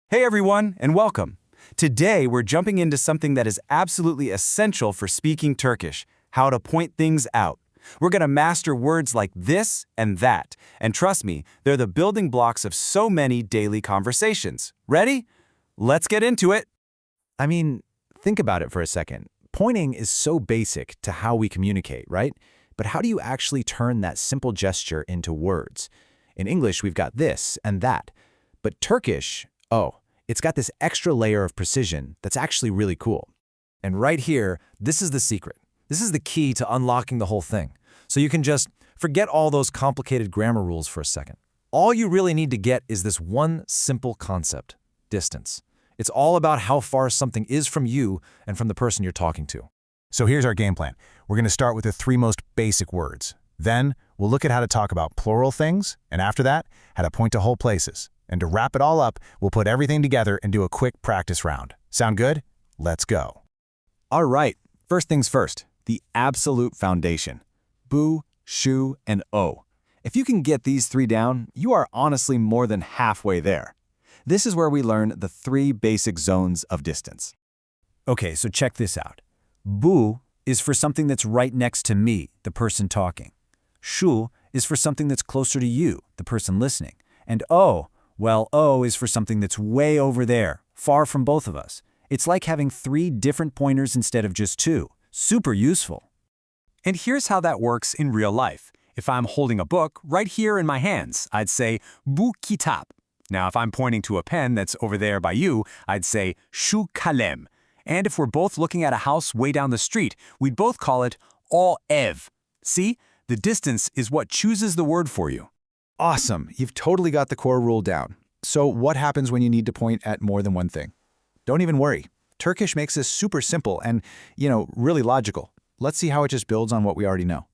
Hey everyone, and welcome. Today we're jumping into something that is absolutely essential for speaking Turkish, how to point things out. We're going to master words like this and that, and trust me, they're the building blocks of so many daily conversations. Ready? Let's get into it. I mean, think about it for a second. Pointing is so basic to how we communicate, right? But how do you actually turn that simple gesture into words? In English, we've got this and that. But Turkish, it's got this extra layer of precision that's actually really cool. And right here, this is the secret. This is the key to unlocking the whole thing. So you can just forget all those complicated grammar rules for a second. All you really need to get is this one simple concept: distance. It's all about how far something is from you and from the person you're talking to. So here's our game plan. We're going to start with the three most basic words. Then we'll look at how to talk about plural things, and after that, how to point to whole places. And to wrap it all up, we'll put everything together and do a quick practice round. Sound good? Let's go. All right, first things first, the absolute foundation. Bu, shu, and o. If you can get these three down, you are honestly more than halfway there. This is where we learn the three basic zones of distance. Okay, so check this out. Bu is for something that's right next to me, the person talking. Shu is for something that's closer to you, the person listening. And o, well, O is for something that's way over there, far from both of us. It's like having three different pointers instead of just two. Super useful. And here's how that works in real life. If I'm holding a book right here in my hands, I'd say bu kitap. Now, if I'm pointing to a pen that's over there by you, I'd say shu kalem. And if we're both looking at a house way down the street, we'd both call it o ev. See? The distance is what chooses the word for you. Awesome. You've totally got the core rule down. So what happens when you need to point at more than one thing? Don't even worry. Turkish makes this super simple and, really logical. Let's see how it just builds on what we already know.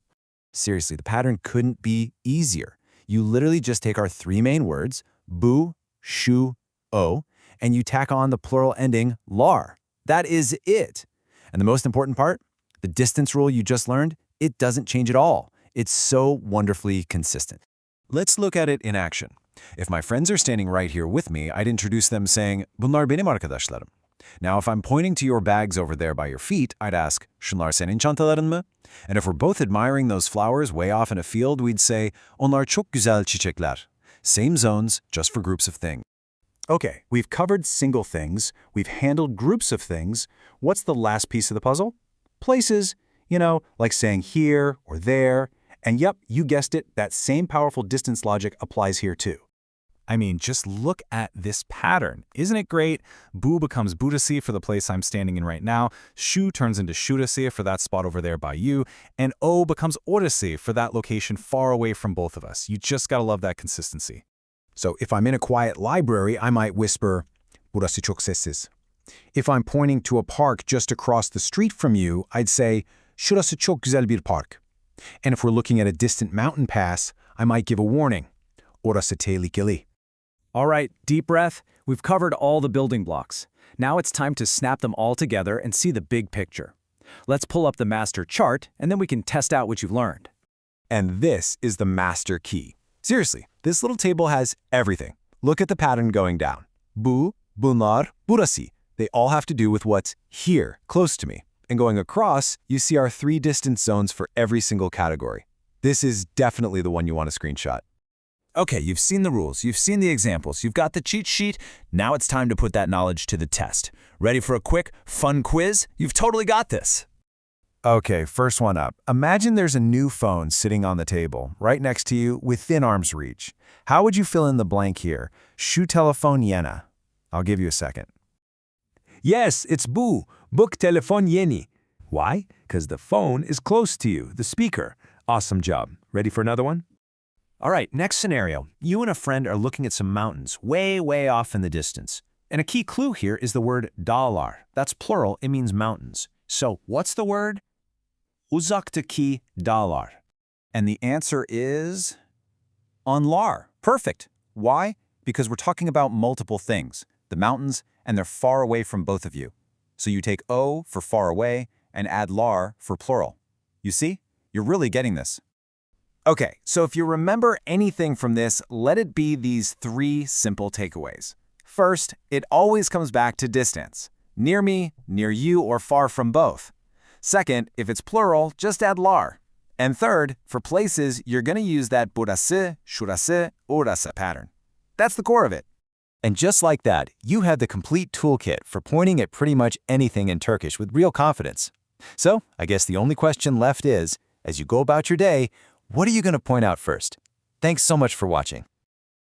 Seriously, the pattern couldn't be easier. You literally just take our three main words, bu, shu, o, and you tack on the plural ending lar. That is it. And the most important part, the distance rule you just learned, it doesn't change at all. It's so wonderfully consistent. Let's look at it in action. If my friends are standing right here with me, I'd introduce them saying, bunlar benim arkadaşlarım. Now, if I'm pointing to your bags over there by your feet, I'd ask, şunlar senin çantaların mı? And if we're both admiring those flowers way off in a field, we'd say, onlar çok güzel çiçekler. Same zones, just for groups of things. Okay, we've covered single things, we've handled groups of things. What's the last piece of the puzzle? Places, like saying here or there. And yep, you guessed it, that same powerful distance logic applies here too. I mean, just look at this pattern. Isn't it great? Bu becomes burası for the place I'm standing in right now. Shu turns into şurası for that spot over there by you. And O becomes orası for that location far away from both of us. You just gotta love that consistency. So if I'm in a quiet library, I might whisper, burası çok sessiz. If I'm pointing to a park just across the street from you, I'd say, şurası çok güzel bir park. And if we're looking at a distant mountain pass, I might give a warning. Orası tehlikeli. All right, deep breath. We've covered all the building blocks. Now it's time to snap them all together and see the big picture. Let's pull up the master chart, and then we can test out what you've learned. And this is the master key. Seriously, this little table has everything. Look at the pattern going down. Bu, bunlar, burası. They all have to do with what's here, close to me. And going across, you see our three distance zones for every single category. This is definitely the one you want to screenshot. Okay, you've seen the rules, you've seen the examples, you've got the cheat sheet. Now it's time to put that knowledge to the test. Ready for a quick, fun quiz? You've totally got this. Okay, first one up. Imagine there's a new phone sitting on the table, right next to you, within arm's reach. How would you fill in the blank here? Şu telefon yeni. I'll give you a second. Yes, it's bu. Book telefon yeni. Why? Because the phone is close to you, the speaker. Awesome job. Ready for another one? All right, next scenario. You and a friend are looking at some mountains way, way off in the distance. And a key clue here is the word dağlar. That's plural, it means mountains. So what's the word? Uzaktaki dağlar. And the answer is onlar. Perfect. Why? Because we're talking about multiple things, the mountains, and they're far away from both of you. So you take O for far away and add lar for plural. You see? You're really getting this. Okay, so if you remember anything from this, let it be these three simple takeaways. First, it always comes back to distance. Near me, near you, or far from both. Second, if it's plural, just add lar. And third, for places, you're going to use that burası, şurası, orası pattern. That's the core of it. And just like that, you have the complete toolkit for pointing at pretty much anything in Turkish with real confidence. So, I guess the only question left is, as you go about your day, what are you going to point out first? Thanks so much for watching.